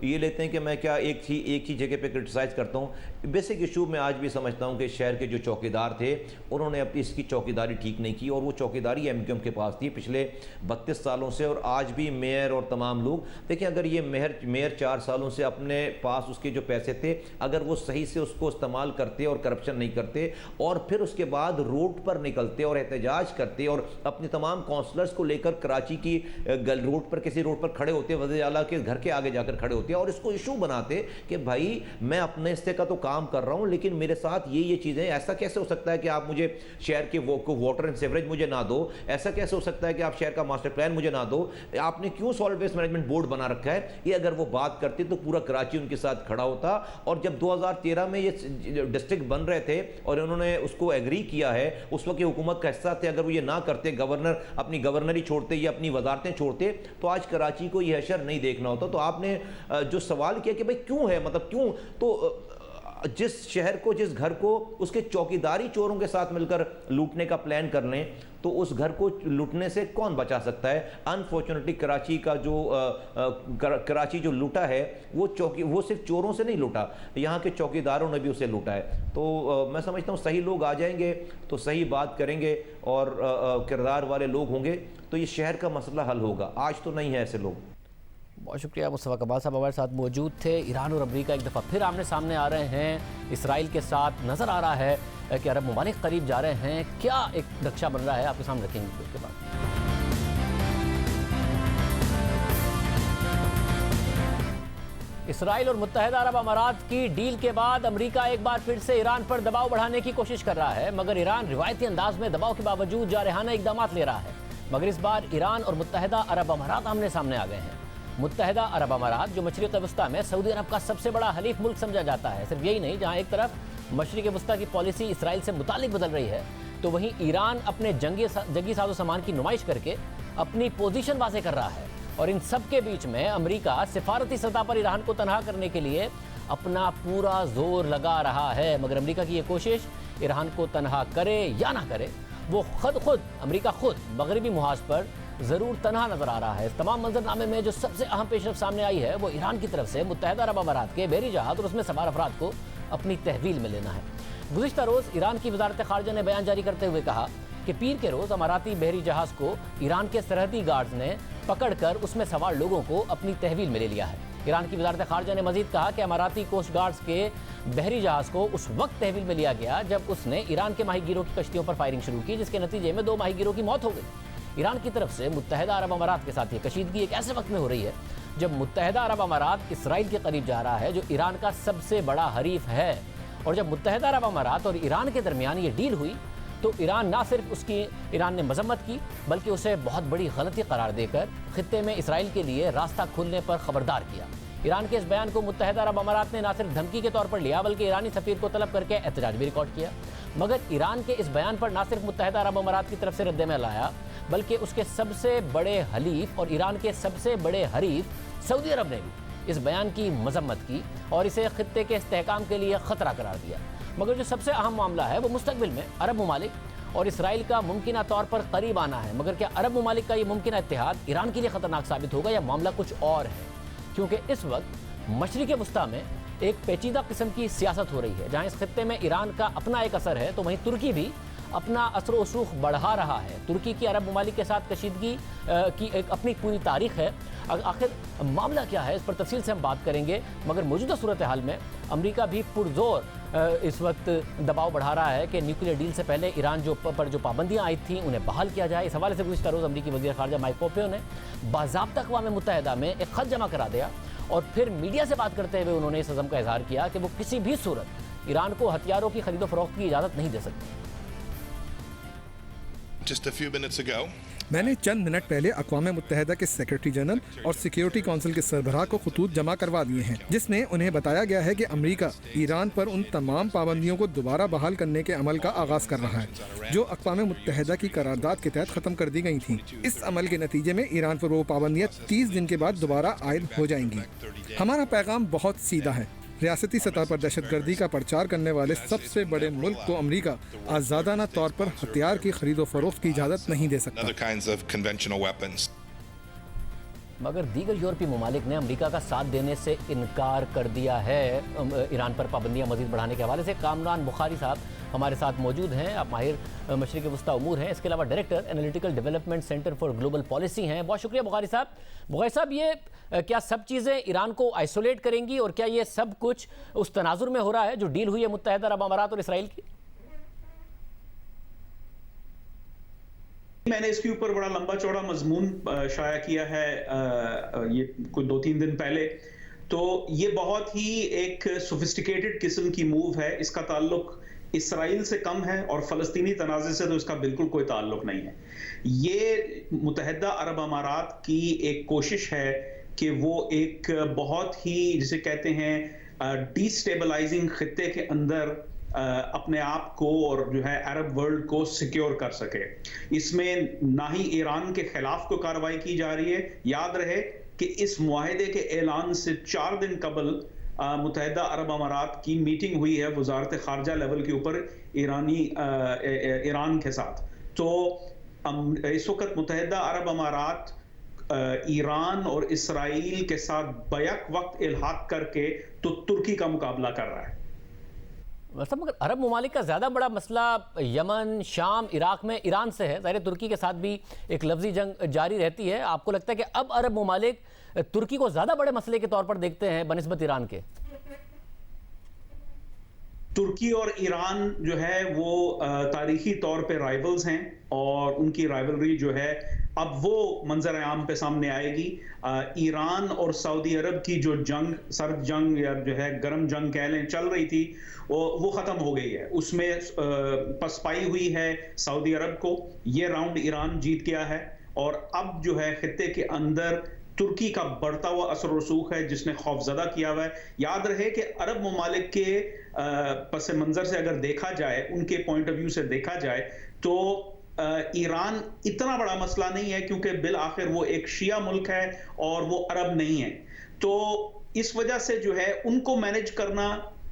I: ये लेते हैं कि मैं क्या एक ही जगह पे क्रिटिसाइज़ करता हूँ। बेसिक इशू में आज भी समझता हूँ कि शहर के जो चौकीदार थे उन्होंने अपनी इसकी चौकीदारी ठीक नहीं की, और वो चौकीदारी MQM के पास थी पिछले 32 सालों से। और आज भी मेयर और तमाम लोग देखिए, अगर ये मेयर 4 सालों से अपने पास उसके जो पैसे थे, अगर वो सही से उसको इस्तेमाल करते और करप्शन नहीं करते, और फिर उसके बाद रोड पर निकलते और एहतजाज करते और अपने तमाम काउंसलर्स को लेकर कराची की रोड पर, किसी रोड पर खड़े होते, वज़ीर आला के घर के आगे जाकर खड़े होते और इसको इशू बनाते कि भाई मैं अपने हिस्से का तो काम कर रहा हूँ, लेकिन मेरे मेरे साथ ये चीज़ें, ऐसा कैसे हो सकता है कि आप मुझे शहर के वाटर एंड सीवरेज मुझे ना दो, ऐसा कैसे हो सकता है कि आप शहर का मास्टर प्लान मुझे ना दो, आपने क्यों सॉलिड वेस्ट मैनेजमेंट बोर्ड बना रखा है। ये अगर वो बात करते तो पूरा कराची उनके साथ खड़ा होता। और जब 2013 में ये डिस्ट्रिक्ट बन रहे थे और उन्होंने उसको एग्री किया है, उस वक्त हुकूमत का हिस्सा थे, अगर वो ये ना करते, गवर्नर अपनी गवर्नरी छोड़ते या अपनी वजारतें छोड़ते, तो आज कराची को ये हशर नहीं देखना होता। तो आपने जो सवाल किया कि भाई क्यों है, मतलब क्यों, तो जिस शहर को, जिस घर को उसके चौकीदारी चोरों के साथ मिलकर लूटने का प्लान कर लें, तो उस घर को लूटने से कौन बचा सकता है। अनफॉर्चुनेटली कराची का जो कराची जो लूटा है वो सिर्फ चोरों से नहीं लूटा, यहाँ के चौकीदारों ने भी उसे लूटा है। तो मैं समझता हूँ सही लोग आ जाएंगे तो सही बात करेंगे और किरदार वाले लोग होंगे तो ये शहर का मसला हल होगा। आज तो नहीं है ऐसे लोग।
A: बहुत शुक्रिया मुस्तफ़ा कमाल साहब हमारे साथ मौजूद थे। ईरान और अमेरिका एक दफ़ा फिर आमने सामने आ रहे हैं, इसराइल के साथ नज़र आ रहा है कि अरब ममालिक करीब जा रहे हैं। क्या एक नक्शा बन रहा है, आपके सामने रखेंगे उसके बाद। इसराइल और मुत्तहिदा अरब अमारात की डील के बाद अमेरिका एक बार फिर से ईरान पर दबाव बढ़ाने की कोशिश कर रहा है, मगर ईरान रिवायती अंदाज में दबाव के बावजूद जारहाना इकदाम ले रहा है। मगर इस बार ईरान और मुत्तहिदा अरब अमारात आमने सामने आ गए हैं। मुत्तहिदा अरब अमारात जो मशरिक़ वस्ता में सऊदी अरब का सबसे बड़ा हलीफ मुल्क समझा जाता है, सिर्फ यही नहीं, जहाँ एक तरफ मशरिक़ वस्ता की पॉलिसी इसराइल से मुतालिक बदल रही है, तो वहीं ईरान अपने जंगी साजो सामान की नुमाइश करके अपनी पोजीशन वाज़ेह कर रहा है। और इन सब के बीच में अमेरिका सिफारती सतह पर ईरान को तनहा करने के लिए अपना पूरा जोर लगा रहा है। मगर अमेरिका की ये कोशिश ईरान को तनहा करे या ना करे, वो खुद अमेरिका खुद मगरबी मुहाज पर ज़रूर तनहा नज़र आ रहा है। इस तमाम मंजरनामे में जो सबसे अहम पेशरफ सामने आई है वो ईरान की तरफ से मुत्तहिदा अरब अमारात के बहरी जहाज़ और उसमें सवार अफराद को अपनी तहवील में लेना है। गुज़िश्ता रोज़ ईरान की वज़ारत ख़ारिजा ने बयान जारी करते हुए कहा कि पीर के रोज़ अमाराती बहरी जहाज़ को ईरान के सरहदी गार्ड्स ने पकड़कर उसमें सवार लोगों को अपनी तहवील में ले लिया है। ईरान की वज़ारत ख़ारिजा ने मज़ीद कहा कि अमाराती कोस्ट गार्ड्स के बहरी जहाज़ को उस वक्त तहवील में लिया गया जब उसने ईरान के माहीगीरों की कश्तियों पर फायरिंग शुरू की, जिसके नतीजे में 2 माहीगीरों की मौत हो गई। ईरान की तरफ से मुत्तहिदा अरब अमारात के साथ ये कशीदगी एक ऐसे वक्त में हो रही है जब मुत्तहिदा अरब अमारात इसराइल के करीब जा रहा है, जो ईरान का सबसे बड़ा हरीफ है। और जब मुत्तहिदा अरब अमारात और ईरान के दरमियान ये डील हुई तो ईरान ना सिर्फ उसकी ईरान ने मजम्मत की, बल्कि उसे बहुत बड़ी गलती करार देकर खित्ते में इसराइल के लिए रास्ता खुलने पर खबरदार किया। ईरान के इस बयान को मुत्तहिदा अरब अमारात ने ना सिर्फ धमकी के तौर पर लिया, बल्कि ईरानी सफीर को तलब करके एहतजाज भी रिकॉर्ड किया। मगर ईरान के इस बयान पर ना सिर्फ मुत्तहिदा अरब अमारात की तरफ से रद्द-ए-अमल आया, बल्कि उसके सबसे बड़े हलीफ और ईरान के सबसे बड़े हरीफ सऊदी अरब ने भी इस बयान की मजम्मत की और इसे खित्ते के इस्तेहकाम के लिए ख़तरा करार दिया। मगर जो सबसे अहम मामला है वो मुस्तकबिल में अरब ममालिक और इसराइल का मुमकिना तौर पर करीब आना है। मगर क्या अरब ममालिक का ये मुमकिन इत्तेहाद ईरान के लिए ख़तरनाक साबित होगा या मामला कुछ और है? क्योंकि इस वक्त मशरिक़ वस्ता में एक पेचीदा किस्म की सियासत हो रही है, जहाँ इस खित्ते में ईरान का अपना एक असर है, तो वहीं तुर्की भी अपना असर व रसूख बढ़ा रहा है। तुर्की की अरब ममालिक के साथ कशीदगी की एक अपनी पूरी तारीख है। आखिर मामला क्या है, इस पर तफसील से हम बात करेंगे। मगर मौजूदा सूरत हाल में अमेरिका भी पुरजोर इस वक्त दबाव बढ़ा रहा है कि न्यूक्लियर डील से पहले ईरान पर जो पाबंदियां आई थी उन्हें बहाल किया जाए। इस हवाले से गुज़िश्ता रोज़ अमरीकी वज़ीर ख़ारिजा माइक पोम्पियो ने बाज़ाब्ता अक़वाम मुत्तहिदा में एक ख़त जमा करा दिया और फिर मीडिया से बात करते हुए उन्होंने इस अज़म का इज़हार किया कि वो किसी भी सूरत ईरान को हथियारों की खरीदो फरोख्त की इजाज़त नहीं दे सकती।
J: Just a few minutes ago,
K: मैंने चंद मिनट पहले अक़वाम मुत्तहिदा के सेक्रेटरी जनरल और सिक्योरिटी काउंसिल के सरबराह को खतूत जमा करवा दिए हैं, जिसमें उन्हें बताया गया है कि अमेरिका ईरान पर उन तमाम पाबंदियों को दोबारा बहाल करने के अमल का आगाज़ कर रहा है जो अक़वाम मुत्तहिदा की करारदाद के तहत ख़त्म कर दी गई थी। इस अमल के नतीजे में ईरान पर वो पाबंदियाँ 30 दिन के बाद दोबारा आयद हो जाएंगी। हमारा पैगाम बहुत सीधा है, रियासती सतह पर दहशतगर्दी का प्रचार करने वाले सबसे बड़े मुल्क को अमेरिका आज़ादाना तौर पर हथियार की खरीदो फरोख्त की इजाज़त नहीं दे सकता।
A: मगर दीगर यूरोपीय ममालिक ने अमेरिका का साथ देने से इनकार कर दिया है। ईरान पर पाबंदियां मज़ीद बढ़ाने के हवाले से कामरान बुखारी साहब हमारे साथ मौजूद हैं। आप माहिर मशरिक़ वस्ता उमूर हैं, इसके अलावा director analytical development centre for global policy हैं। बहुत शुक्रिया बुखारी साहब। बुखारी साहब, ये क्या सब चीज़ें ईरान को आइसोलेट करेंगी और क्या ये सब कुछ उस तनाजुर में हो रहा है जो डील हुई है मुत्तहिदा अरब अमारात और इसराइल की?
L: मैंने इसके ऊपर बड़ा लंबा चौड़ा मजमून शाया किया है ये कोई 2-3 दिन पहले।
J: तो ये बहुत ही एक सोफिस्टिकेटेड किस्म की मूव है। इसका ताल्लुक इसराइल से कम है और फ़लस्तीनी तनाज़े से तो इसका बिल्कुल कोई ताल्लुक नहीं है। ये मुत्तहिदा अरब अमारात की एक कोशिश है कि वो एक बहुत ही जिसे कहते हैं डिस्टेबलाइजिंग खित्ते के अंदर अपने आप को और जो है अरब वर्ल्ड को सिक्योर कर सके। इसमें ना ही ईरान के खिलाफ कोई कार्रवाई की जा रही है। याद रहे कि इस मुआहदे के ऐलान से 4 दिन कबल मुत्तहिदा अरब अमारात की मीटिंग हुई है वजारत खारजा लेवल के ऊपर ईरान के साथ। तो इस वक्त मुत्तहिदा अरब अमारात ईरान और इसराइल के साथ बैक वक्त इल्हाक करके तो तुर्की का मुकाबला कर रहा है।
A: मगर अरब ममालिक का ज़्यादा बड़ा मसला यमन, शाम, इराक में ईरान से है। ज़ाहिर तुर्की के साथ भी एक लफ्जी जंग जारी रहती है। आपको लगता है कि अब अरब ममालिक तुर्की को ज़्यादा बड़े मसले के तौर पर देखते हैं बनिस्बत ईरान के?
J: तुर्की और ईरान जो है वो तारीखी तौर पे राइवल्स हैं और उनकी राइवलरी जो है अब वो मंजर आम पे सामने आएगी। ईरान और सऊदी अरब की जो जंग, सर्द जंग या जो है गर्म जंग कह लें, चल रही थी वो ख़त्म हो गई है। उसमें पसपाई हुई है सऊदी अरब को। ये राउंड ईरान जीत गया है और अब जो है खित्ते के अंदर तुर्की का बढ़ता हुआ असर रसूख है जिसने खौफजदा किया हुआ है। याद रहे कि अरब ममालिक के पस मंज़र से अगर देखा जाए, उनके पॉइंट ऑफ व्यू से देखा जाए तो ईरान इतना बड़ा मसला नहीं है क्योंकि बिल आखिर वो एक शिया मुल्क है और वो अरब नहीं है। तो इस वजह से जो है उनको मैनेज करना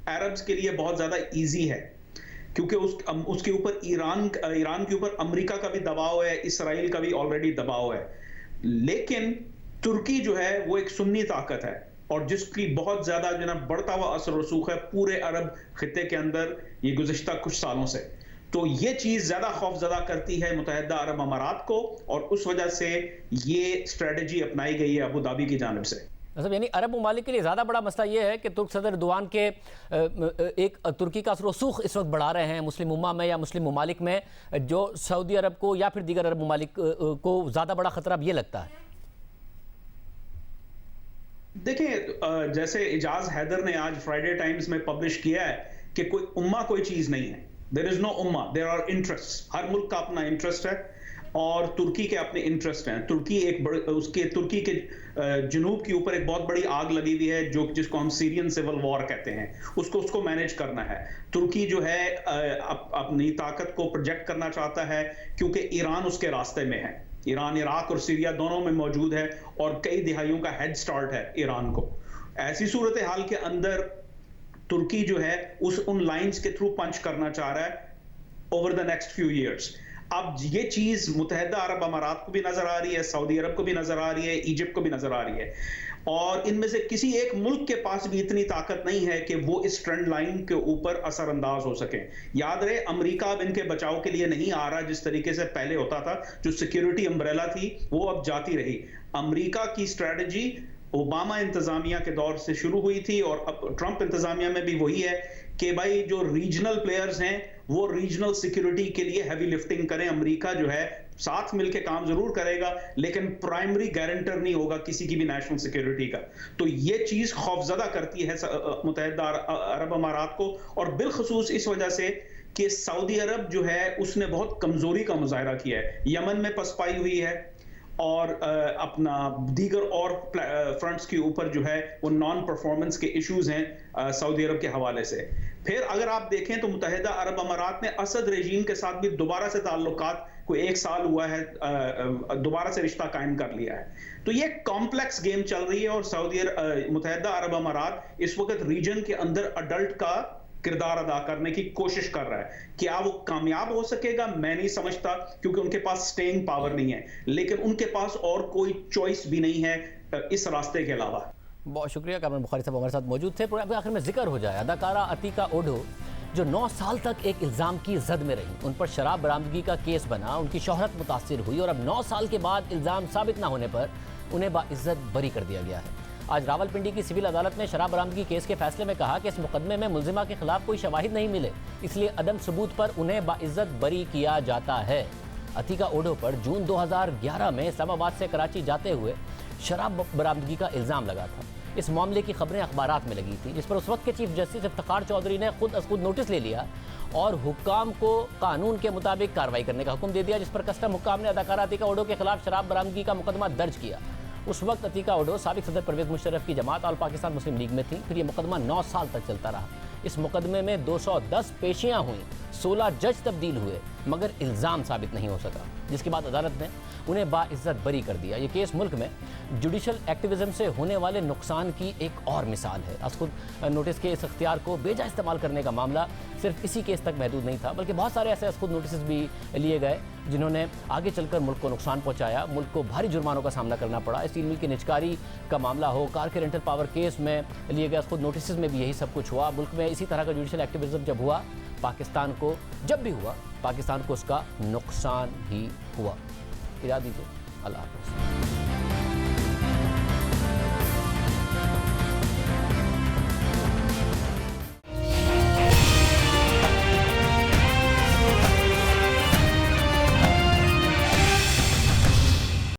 J: अरब्स के लिए बहुत ज़्यादा ईजी है क्योंकि उसके ऊपर ईरान के ऊपर अमेरिका का भी दबाव है, इसराइल का भी ऑलरेडी दबाव है। लेकिन तुर्की जो है वो एक सुन्नी ताकत है और जिसकी बहुत ज्यादा जो ना बढ़ता हुआ असर रसूख है पूरे अरब खित्ते के अंदर ये गुज़िश्ता कुछ सालों से। तो ये चीज ज्यादा खौफजदा करती है मुत्तहिदा अरब अमारात को और उस वजह से ये स्ट्रेटजी अपनाई गई है अबू धाबी की जानिब से।
A: मतलब यानी अरब ममालिक के लिए ज़्यादा बड़ा मसला ये है कि तुर्क सदर एर्दोआन के एक तुर्की का असर रसूख इस वक्त बढ़ा रहे हैं मुस्लिम उम्मा में या मुस्लिम ममालिक में, जो सऊदी अरब को या फिर दीगर अरब ममालिक को ज़्यादा बड़ा खतरा अब ये लगता है।
J: देखिए, जैसे इजाज हैदर ने आज फ्राइडे टाइम्स में पब्लिश किया है कि कोई उम्मा कोई चीज नहीं है। देयर इज नो उम्मा, देयर आर इंटरेस्ट। हर मुल्क का अपना इंटरेस्ट है और तुर्की के अपने इंटरेस्ट हैं। तुर्की के जनूब के ऊपर एक बहुत बड़ी आग लगी हुई है जिसको हम सीरियन सिविल वॉर कहते हैं। उसको मैनेज करना है। तुर्की जो है अपनी ताकत को प्रोजेक्ट करना चाहता है क्योंकि ईरान उसके रास्ते में है। ईरान इराक और सीरिया दोनों में मौजूद है और कई दिहाइयों का हेड स्टार्ट है ईरान को। ऐसी सूरत हाल के अंदर तुर्की जो है उन लाइंस के थ्रू पंच करना चाह रहा है over the next few years. अब ये चीज मुत्तहिदा अरब अमारात को भी नजर आ रही है, सऊदी अरब को भी नजर आ रही है, इजिप्ट को भी नजर आ रही है और इनमें से किसी एक मुल्क के पास भी इतनी ताकत नहीं है कि वो इस ट्रेंड लाइन के ऊपर असरअंदाज हो सके। याद रहे, अमेरिका अब इनके बचाव के लिए नहीं आ रहा जिस तरीके से पहले होता था। जो सिक्योरिटी अम्ब्रेला थी वो अब जाती रही। अमेरिका की स्ट्रेटजी ओबामा इंतजामिया के दौर से शुरू हुई थी और अब ट्रंप इंतजामिया में भी वही है कि भाई जो रीजनल प्लेयर्स हैं वो रीजनल सिक्योरिटी के लिए हैवी लिफ्टिंग करें। अमेरिका जो है साथ मिलकर काम जरूर करेगा लेकिन प्राइमरी गारंटर नहीं होगा किसी की भी नेशनल सिक्योरिटी का। तो ये चीज खौफजदा करती है मुत्तहिदा अरब अमारात को और बिलखसूस इस वजह से कि सऊदी अरब जो है उसने बहुत कमजोरी का मुजाहरा किया है। यमन में पसपाई हुई है और अपना दीगर और फ्रंट्स के ऊपर जो है वो नॉन परफॉर्मेंस के इश्यूज हैं सऊदी अरब के हवाले से। फिर अगर आप देखें तो मुत्तहिदा अरब अमारात ने असद रेजीम के साथ भी दोबारा से ताल्लुकात, कोई 1 साल हुआ है, दोबारा से रिश्ता कायम कर लिया है। तो ये कॉम्प्लेक्स गेम चल रही है और मुत्तहिदा अरब अमारात इस वक्त रीजन के अंदर अडल्ट का किरदार अदा करने की कोशिश कर रहा है। क्या वो कामयाब हो सकेगा? मैं नहीं समझता क्योंकि उनके पास स्टेइंग पावर नहीं है, लेकिन उनके पास और कोई चॉइस भी नहीं है इस रास्ते के अलावा।
A: बहुत शुक्रिया कामरान बुखारी साहब हमारे साथ मौजूद थे। प्रोग्राम के आखिर में जिक्र हो जाए, अदाकारा अतीका ओढो जो 9 साल तक एक इल्ज़ाम की जद में रही, उन पर शराब बरामदगी का केस बना, उनकी शोहरत मुतासिर हुई और अब 9 साल के बाद इल्ज़ाम साबित न होने पर उन्हें बाइज्जत बरी कर दिया गया है। आज रावलपिंडी की सिविल अदालत ने शराब बरामदगी केस के फैसले में कहा कि इस मुकदमे में मुलजिमा के खिलाफ कोई शवाहिद नहीं मिले, इसलिए अदम सबूत पर उन्हें बाइज्जत बरी किया जाता है। अतीका ओढो पर जून 2011 में इस्लामाबाद से कराची जाते हुए शराब बरामदगी का इल्ज़ाम लगा था। इस मामले की खबरें अखबारात में लगी थी, जिस पर उस वक्त के चीफ जस्टिस इफ्तिखार चौधरी ने खुद नोटिस ले लिया और हुक्काम को कानून के मुताबिक कार्रवाई करने का हुक्म दे दिया, जिस पर कस्टम हुक्काम ने अदाकारा अतीका ओडो के खिलाफ शराब बरामदगी का मुकदमा दर्ज किया। उस वक्त अतीका ओडो साबिक सदर परवेज मुशर्रफ की जमात और पाकिस्तान मुस्लिम लीग में थी। फिर यह मुकदमा 9 साल तक चलता रहा। इस मुकदमे में 210 पेशियां हुई, 16 जज तब्दील हुए, मगर इल्ज़ाम साबित नहीं हो सका, जिसके बाद अदालत ने उन्हें बाइज्जत बरी कर दिया। ये केस मुल्क में जुडिशल एक्टिविज्म से होने वाले नुकसान की एक और मिसाल है। आज खुद नोटिस के इस अख्तियार को बेजा इस्तेमाल करने का मामला सिर्फ इसी केस तक महदूद नहीं था, बल्कि बहुत सारे ऐसे खुद नोटिस भी लिए गए जिन्होंने आगे चलकर मुल्क को नुकसान पहुंचाया। मुल्क को भारी जुर्मानों का सामना करना पड़ा। स्टील मिल की निजकारी का मामला हो, कार के रेंटल पावर केस में लिए गए खुद नोटिस में भी यही सब कुछ हुआ। मुल्क में इसी तरह का जुडिशल एक्टिविज्म जब हुआ, पाकिस्तान को जब भी हुआ, पाकिस्तान को उसका नुकसान ही हुआ। इजाज़त दीजिए, अल्लाह हाफ़िज़।